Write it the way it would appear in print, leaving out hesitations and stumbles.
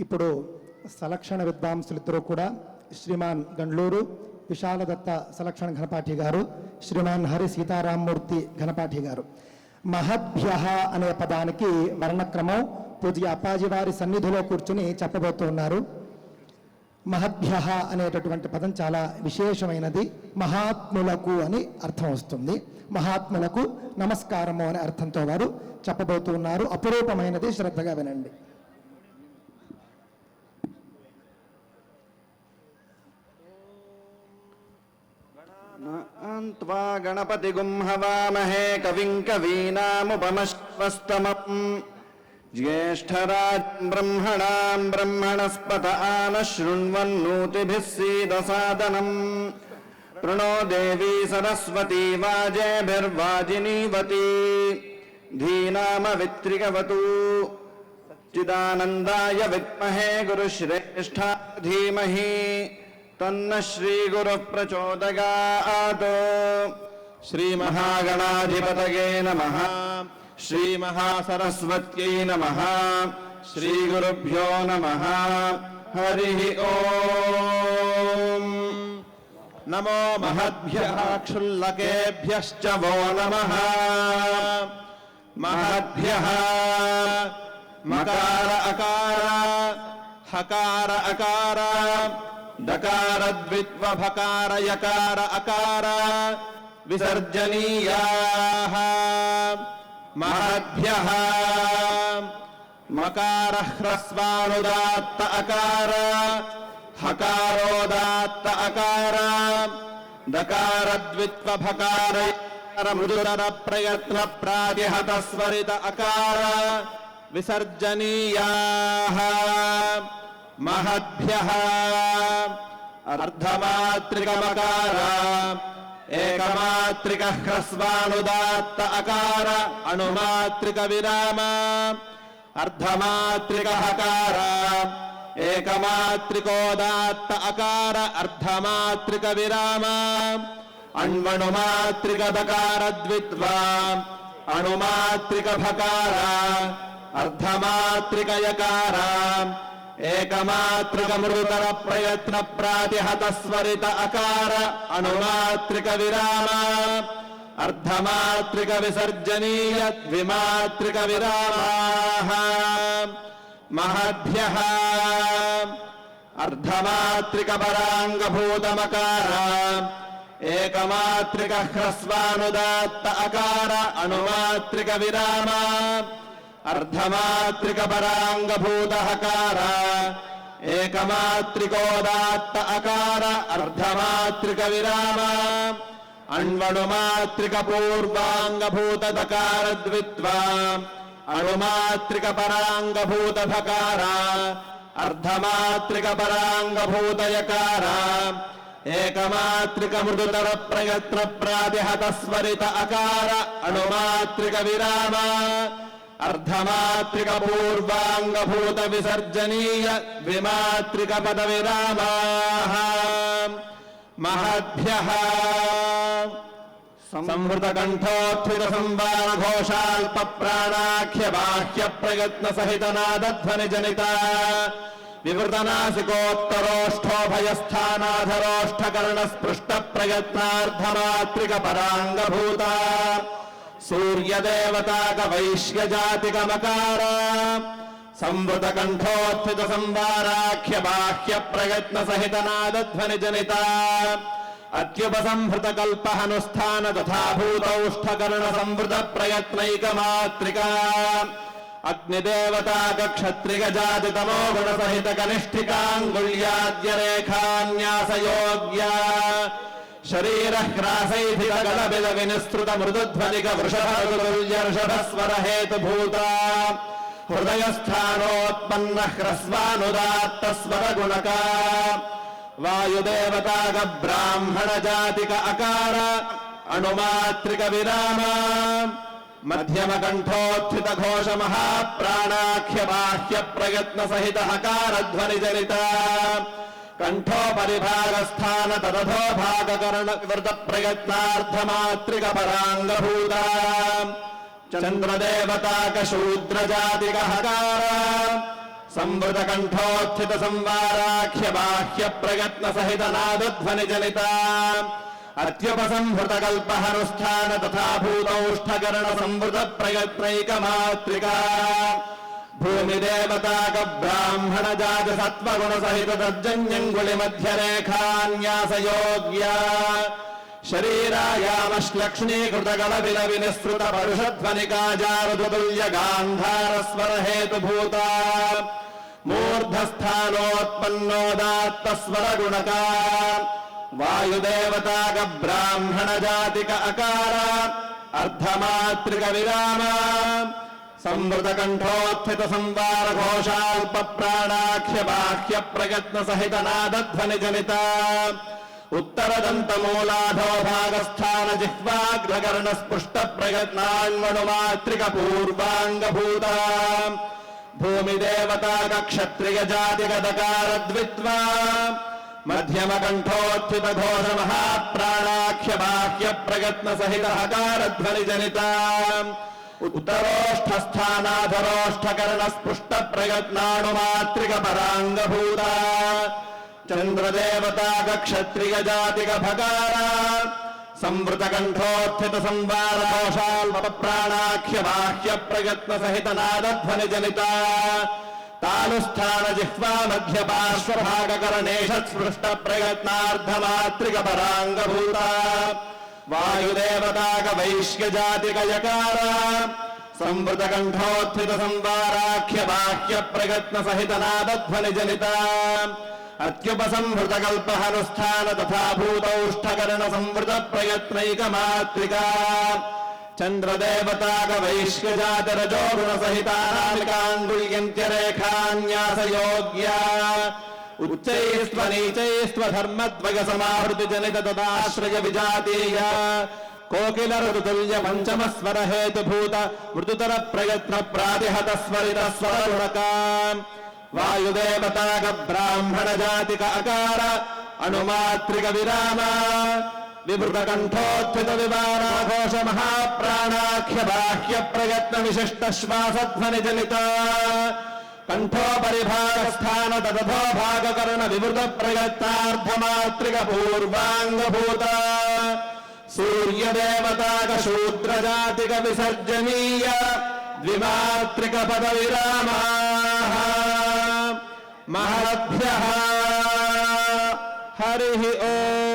ఇప్పుడు సలక్షణ విద్వాంసులిద్దరూ కూడా శ్రీమాన్ గండ్లూరు విశాలదత్త సలక్షణ ఘనపాఠి గారు, శ్రీమాన్ హరి సీతారామమూర్తి ఘనపాఠి గారు మహద్భ్య అనే పదానికి వర్ణక్రమం పూజ్య అప్పాజీ వారి సన్నిధిలో కూర్చుని చెప్పబోతున్నారు. మహద్భ్య అనేటటువంటి పదం చాలా విశేషమైనది. మహాత్ములకు అని అర్థం వస్తుంది. మహాత్ములకు నమస్కారము అనే అర్థంతో వారు చెప్పబోతున్నారు. అపురూపమైనది, శ్రద్ధగా వినండి. త్వా గణపతి గుంహవామహే కవిం కవీనాముపమశ్వస్తమం జ్యేష్ఠరాజ్ బ్రహ్మణాం బ్రహ్మణస్పత ఆనః శృణ్వన్నోతిభిः सीदसादनं प्रणो देवी सरस्वती वाजेभिर्वाजिनीवती धीनामवित्रिकवतु चिदानन्दाय विद्महे गुरुश्रेष्ठाय धीमहि तन्न श्रीगुरुः प्रचोदयात्। श्रीमहागणाधिपतये नमः। श्रीमहासरस्वत्यै नमः। श्रीगुरुभ्यो नमः। हरिः ओम्। नमो महद्भ्यः क्षुल्लकेभ्यश्च वो नमः। महद्भ्यः मकार अकार हकार अकार दकार द्वित्वभकार यकार अकार विसर्जनीयाः। महद्भ्यः मकार ह्रस्वानुदात्त अकार हकारोदात्त अकार दकार द्वित्वभकार मृदुतर प्रयत्न प्रातिहत स्वरित अकार विसर्जनीयाः। महद्भ्यः अर्धमात्रिकमकार एकमात्रिक ह्रस्वानुदात्त अकार अणुमात्रिक विराम अर्धमात्रिक हकार एकमात्रिकोदात्त अकार अर्धमात्रिक विराम अण्वणुमात्रिक दकार द्वित्वा अणुमात्रिक भकार अर्धमात्रिक यकार एकमात्रिक मृदुतर प्रयत्न प्रातिहत स्वरित अकार अणुमात्रिक विराम अर्धमात्रिक विसर्जनीय द्विमात्रिक विरामाः। महद्भ्यः अर्धमात्रिक पराङ्गभूतमकार एकमात्रिक ह्रस्वानुदात्त अकार अणुमात्रिक विराम अर्धमात्रिक पराङ्गभूत हकार एकमात्रिकोदात्त अकार अर्धमात्रिक विराम अण्वणुमात्रिक पूर्वाङ्गभूत दकार द्वित्वा अणुमात्रिक पराङ्गभूत भकार अर्धमात्रिक पराङ्गभूत यकार एकमात्रिक मृदुतर प्रयत्न प्रातिहत स्वरित अकार अणुमात्रिक विराम अर्धमात्रिक पूर्वाङ्गभूत विसर्जनीय द्विमात्रिक पद विरामाः। महद्भ्यः संवृत कंठोत्थित संवार घोषाल्प प्राणाख्य बाह्य प्रयत्न सहित नादध्वनि जनिता विवृत नासिकोत्तरोष्ठोभयस्थानाधरोष्ठ कर्ण स्पृष्ट प्रयत्नार्धमात्रिक पराङ्गभूता सूर्य देवता वैश्य जातिक मकार संवृत कंठोत्थित संवाराख्य बाह्य प्रयत्न सहित नादध्वनि जनिता अत्युपसंहृत कल्पहनुष्ठान तथा भूतौष्ठ कर्ण संवृत प्रयत्नैक मात्रिका अग्निदेवता क्षत्रिय जाति तमो गुण सहित कनिष्ठिकांगुल्याद्य रेखान्यास योग्या शरीर ह्रासैधिकगणबिल विनिस्तृत मृदुध्वनिक वृषभस्वर हेतुभूता हृदयस्थानोत्पन्न ह्रस्वानुदात्त स्वर गुणका वायुदेवता ब्राह्मण जातिक अकार अणुमात्रिक विराम मध्यम कंठोत्थित घोष महाप्राणाख्य बाह्य प्रयत्न सहित हकार ध्वनि जनिता कंठोपरिभागस्थान तदधो भागकर्ण विवृत प्रयत्नार्धमात्रिक पराङ्गभूता चंद्रदेवता शूद्र जातिक हकार సంవృత కంఠోత్థిత సంవారాఖ్య బాహ్య ప్రయత్న సహిత నాదధ్వని జనిత అత్యుపసంహృత కల్పహనుష్ఠాన తథా భూతౌష్ఠకరణ సంవృత ప్రయత్నైక మాత్రికా భూమి దేవతాక బ్రాహ్మణ జాత సత్వగుణ సహిత తజ్జన్యంగుళి మధ్యరేఖాన్యాసయోగ్య శరీరాయామశ్లక్ష్మీకృత గణ విల వినిసృత పరుషధ్వనికాజారుతుల్య గాంధార స్వర హేతుభూత మూర్ధస్థానోత్పన్నోదాత్త స్వర గుణకా వాయుదేవతాక బ్రాహ్మణ జాతిక అకార అర్ధమాత్రిక విరామ సంవృత కంఠోత్థిత సంవార ఘోషాల్ప ప్రాణాఖ్య బాహ్య ప్రయత్న సహిత నాదధ్వని జనిత ఉత్తరదంత మూలాధో భాగస్థాన జిహ్వాగ్రకర్ణ స్పృష్ట ప్రయత్నాన్మణుమాత్రిక పూర్వాంగభూత భూమి దేవతాక క్షత్రియ జాతిక దకార ద్విత్వా మధ్యమ కంఠోత్థిత ఘోష మహాప్రాణాఖ్య బాహ్య ప్రయత్న సహిత హకారధ్వని జనిత ఉత్తరోష్ఠస్థానాధరోష్ఠకరణ స్పృష్ట ప్రయత్నాణుమాత్రిక పరాంగభూత చంద్రదేవతాక క్షత్రియ జాతిక భకార సంవృత కంఠోత్థిత సంవార ఘోషాల్ప ప్రాణాఖ్య బాహ్య ప్రయత్న సహిత నాదధ్వని జనిత తానుస్థాన జిహ్వా మధ్య పార్శ్వభాగకరణేష స్పృష్ట ప్రయత్నార్ధమాత్రిక పరాంగభూత వాయుదేవతాక వైశ్య జాతిక యకార సంవృత కంఠోత్థిత సంవారాఖ్య బాహ్య ప్రయత్న సహిత నాదధ్వని జనిత అత్యుపసంహృత కల్పహనుష్ఠాన తథా భూతౌష్ఠకరణ సంవృత ప్రయత్నైక మాత్రికా చంద్రదేవతాక వైశ్య జాత రజోగుణ సహితానామికాంగుళ్యంత్యరేఖాన్యాసయోగ్య ఉచ్చైస్త్వనీచైస్త్వధర్మద్వయ సమాహృతి జనిత తదాశ్రయ విజాతీయ కోకిల ఋతుల్య పంచమ స్వర హేతుభూత మృదుతర ప్రయత్న ప్రాతిహత స్వరిత స్వరగుణక వాయుదేవతాక బ్రాహ్మణ జాతిక అకార అణుమాత్రిక విరామ విభృత కంఠోత్థిత వివారాఘోష మహాప్రాణాఖ్య బాహ్య ప్రయత్న విశిష్ట శ్వాసధ్వని జనిత కంఠోపరిభాగస్థాన తదధో భాగకరణ వివృత ప్రయత్నార్ధమాత్రిక పూర్వాంగభూత సూర్యదేవతాక శూద్రజాతిక విసర్జనీయ ద్విమాత్రిక పద విరామా మహద్భ్యః హరి ఓం.